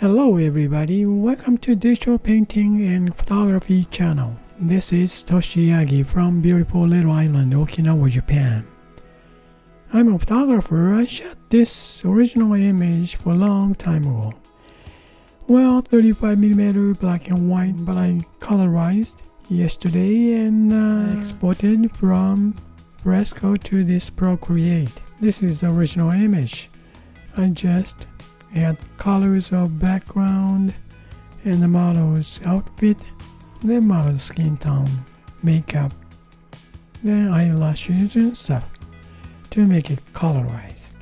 Hello everybody, welcome to Digital Painting and Photography channel. This is Toshiaki from beautiful little island Okinawa, Japan. I'm a photographer. I shot this original image for a long time ago. Well, 35mm black and white, but I colorized yesterday and exported from Fresco to this Procreate. This is the original image. I just add colors of background and the model's outfit, then model's skin tone, makeup, then eyelashes and stuff to make it colorized.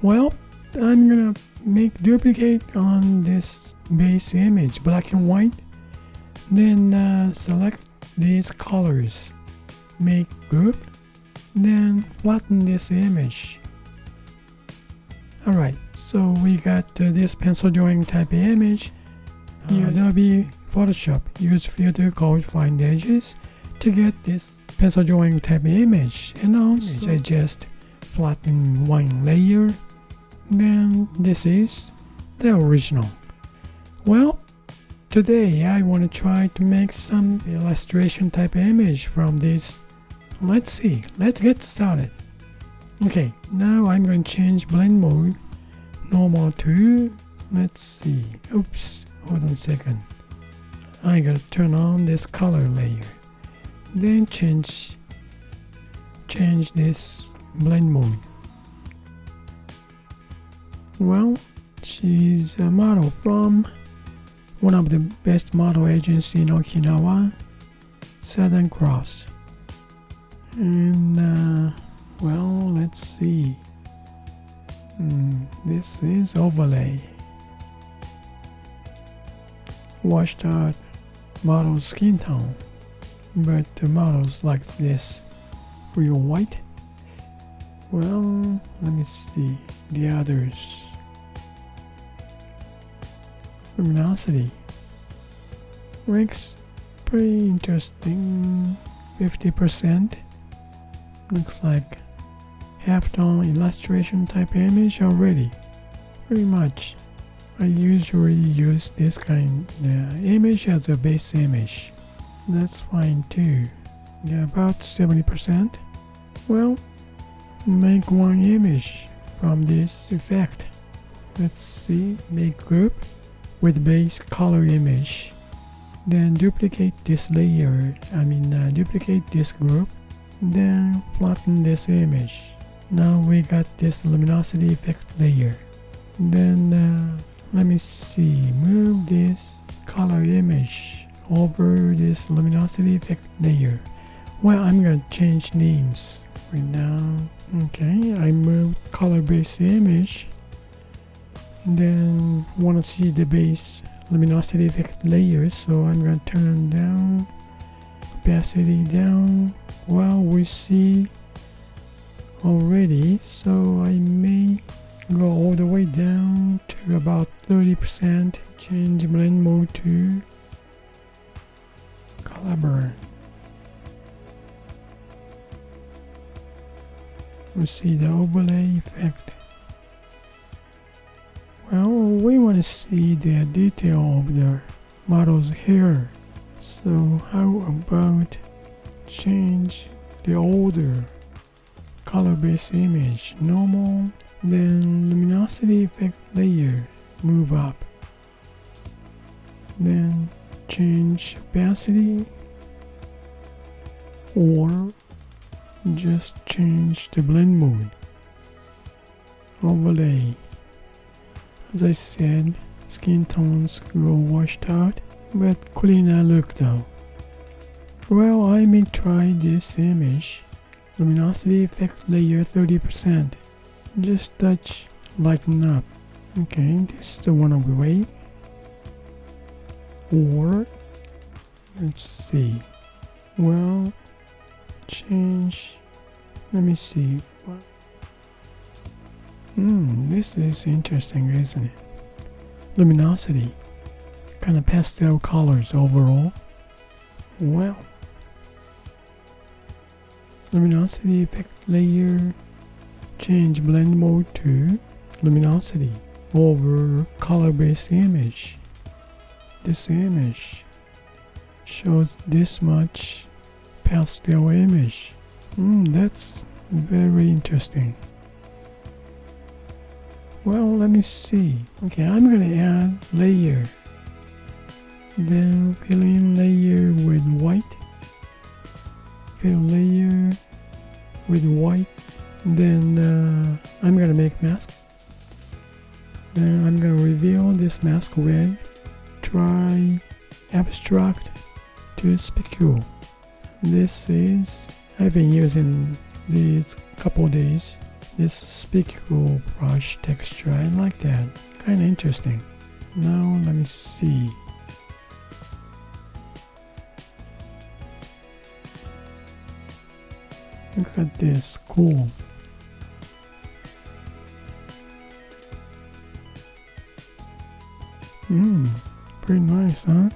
Well, I'm gonna make duplicate on this base image, black and white, then select these colors, make group, then flatten this image. Alright, so we got this pencil drawing type image. Adobe Photoshop use filter called Find Edges to get this pencil drawing type image, and also I just flatten one layer. Then this is the original. Well, today I want to try to make some illustration type image from this. Let's get started. Okay, now I'm going to change blend mode, normal to, let's see, oops, hold on a second. I gotta turn on this color layer, then change this blend mode. Well, she's a model from one of the best model agency in Okinawa, Southern Cross. And well, let's see. This is overlay. Washed out model skin tone, but the models like this real white. Well, let me see the others. Luminosity makes pretty interesting. 50%. Looks like half-tone illustration type image already. Pretty much. I usually use this kind of image as a base image. That's fine too. Yeah, about 70%. Well, make one image from this effect. Let's see, make group with base color image. Then duplicate this layer, duplicate this group. Then flatten this image. Now we got this luminosity effect layer. Then let me see, move this color image over this luminosity effect layer. Well, I'm gonna change names right now. Okay, I moved color base image. Then want to see the base luminosity effect layer, so I'm gonna turn down, opacity down. Well, we see already, so I may go all the way down to about 30%. Change blend mode to color burn. We see the overlay effect. Well, we want to see the detail of the model's hair, so how about change the older color base image, normal, then luminosity effect layer, move up, then change opacity, or just change the blend mode. Overlay. As I said, skin tones go washed out, but cleaner look though. Well, I may try this image. Luminosity effect layer 30%. Just touch lighten up. Okay, this is the one of the way. Or, let's see. Well, change. Let me see. This is interesting, isn't it? Luminosity. Kind of pastel colors overall. Well, luminosity effect layer, change blend mode to luminosity. over color-based image. This image shows this much pastel image. That's very interesting. Well, let me see. Okay, I'm gonna add layer. Then fill in layer with white. Fill layer with white. Then I'm gonna make mask. Then I'm gonna reveal this mask with try abstract to specular. This is, I've been using these couple days. This specular brush texture, I like that. Kinda interesting. Now let me see. Look at this, cool. Pretty nice, huh?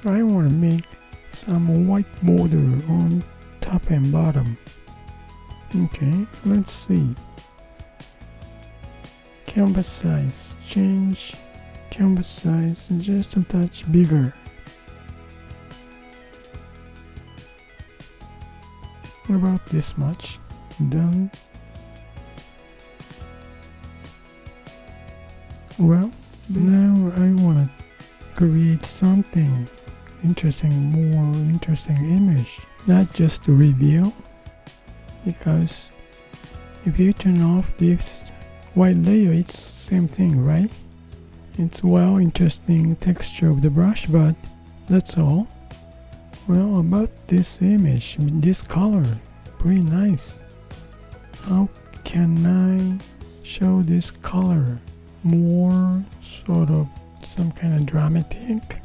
I want to make some white border on top and bottom. Okay, let's see. Canvas size, change canvas size just a touch bigger. About this much. Done. Well, now I want to create something interesting, more interesting image, not just to reveal, because if you turn off this white layer, it's same thing, right? It's well interesting texture of the brush, but that's all. Well, about this image, this color, pretty nice. How can I show this color more sort of some kind of dramatic?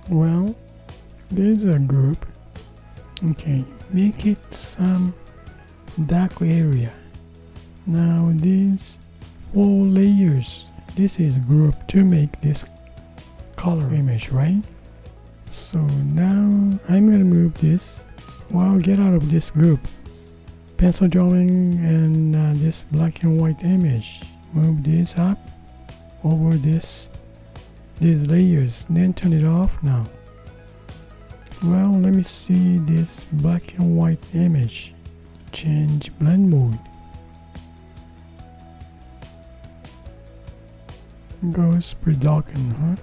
Well, there's a group. Okay, make it some dark area. Now these 4 layers, this is group to make this color image, right? So now I'm gonna move this. Well, get out of this group. Pencil drawing and this black and white image. Move this up over these layers, then turn it off now. Well, let me see this black and white image. Change blend mode. Goes pretty darkened, huh?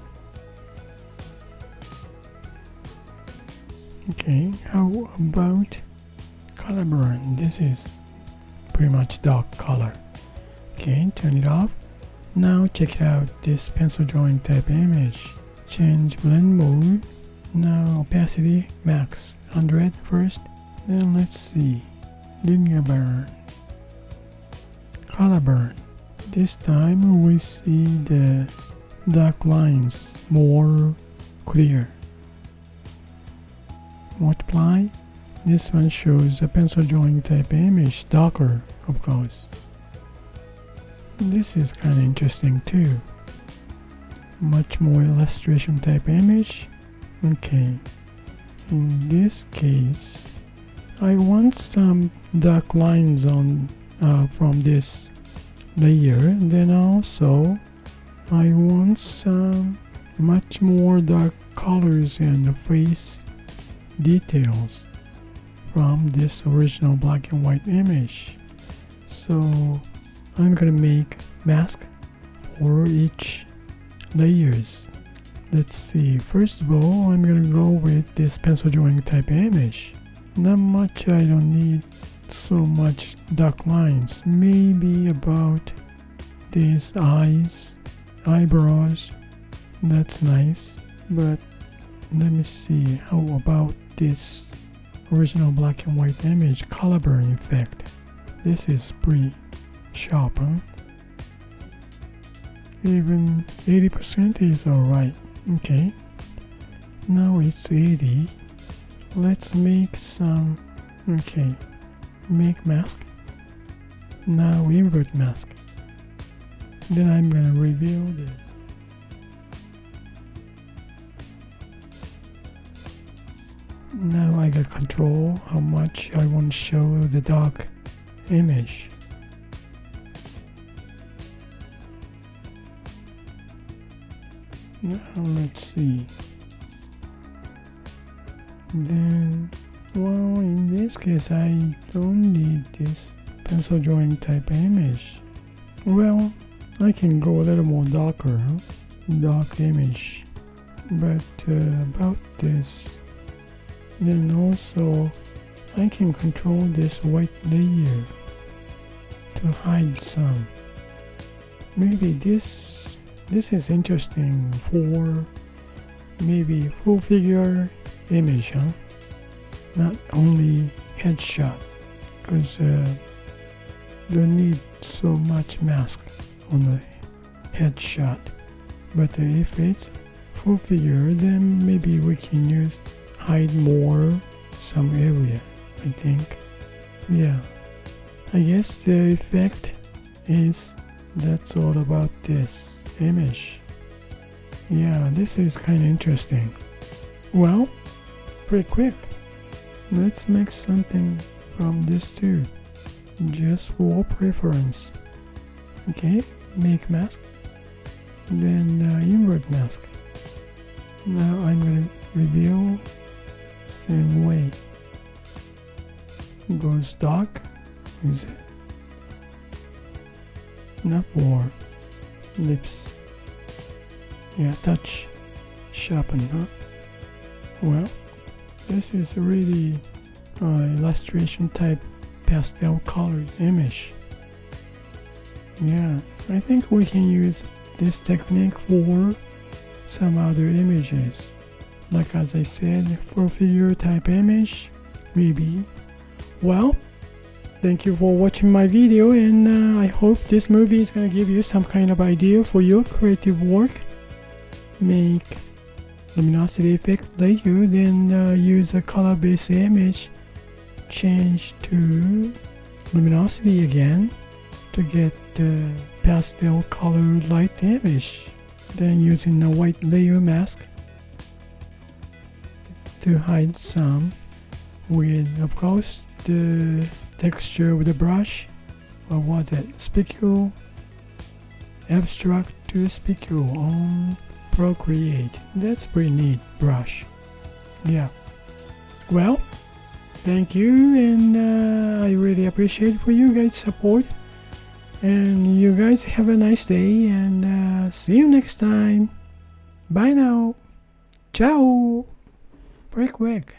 Okay, how about color burn? This is pretty much dark color. Okay, turn it off. Now check out this pencil drawing type image. Change blend mode. Now opacity max 100 first. Then let's see. Linear burn. Color burn. This time we see the dark lines more clear. Multiply. This one shows a pencil drawing type image darker, of course. This is kind of interesting too. Much more illustration type image. Okay. In this case, I want some dark lines on from this layer. Then also, I want some much more dark colors and the face details from this original black and white image. So I'm gonna make mask for each layers. Let's see, first of all I'm gonna go with this pencil drawing type image. Not much, I don't need so much dark lines, maybe about these eyes, eyebrows, that's nice. But let me see, how about this original black and white image color burn effect? This is pretty sharp, huh? Even 80% is alright. Okay, now it's 80. Let's make some, okay, make mask. Now invert mask. Then I'm gonna reveal this. Now I got control how much I want to show the dark image. Now let's see. Then, well, in this case I don't need this pencil drawing type image. Well, I can go a little more darker, dark image. But about this, then also I can control this white layer to hide some. Maybe this is interesting for maybe full figure image, not only headshot, because don't need so much mask on the headshot. But if it's full figure, then maybe we can use hide more some area, I think. Yeah, I guess the effect is that's all about this image. Yeah, this is kind of interesting. Well, pretty quick. Let's make something from this too, just for preference. Okay, make mask, then invert mask. Now I'm going to reveal same way. Goes dark, is it? Not more. Lips. Yeah, touch. Sharpen, huh? Well, this is really illustration type pastel colored image. Yeah, I think we can use this technique for some other images. Like as I said, for figure type image, maybe. Well, thank you for watching my video, and I hope this movie is going to give you some kind of idea for your creative work. Make luminosity effect layer, then use a color-based image, change to luminosity again to get pastel color light image. Then using a white layer mask to hide some with, of course, the texture with the brush. What was it? Specular, abstract to specular on Procreate. That's pretty neat brush. Yeah. Well, thank you, and I really appreciate for you guys' support. And you guys have a nice day, and see you next time. Bye now. Ciao. Very quick.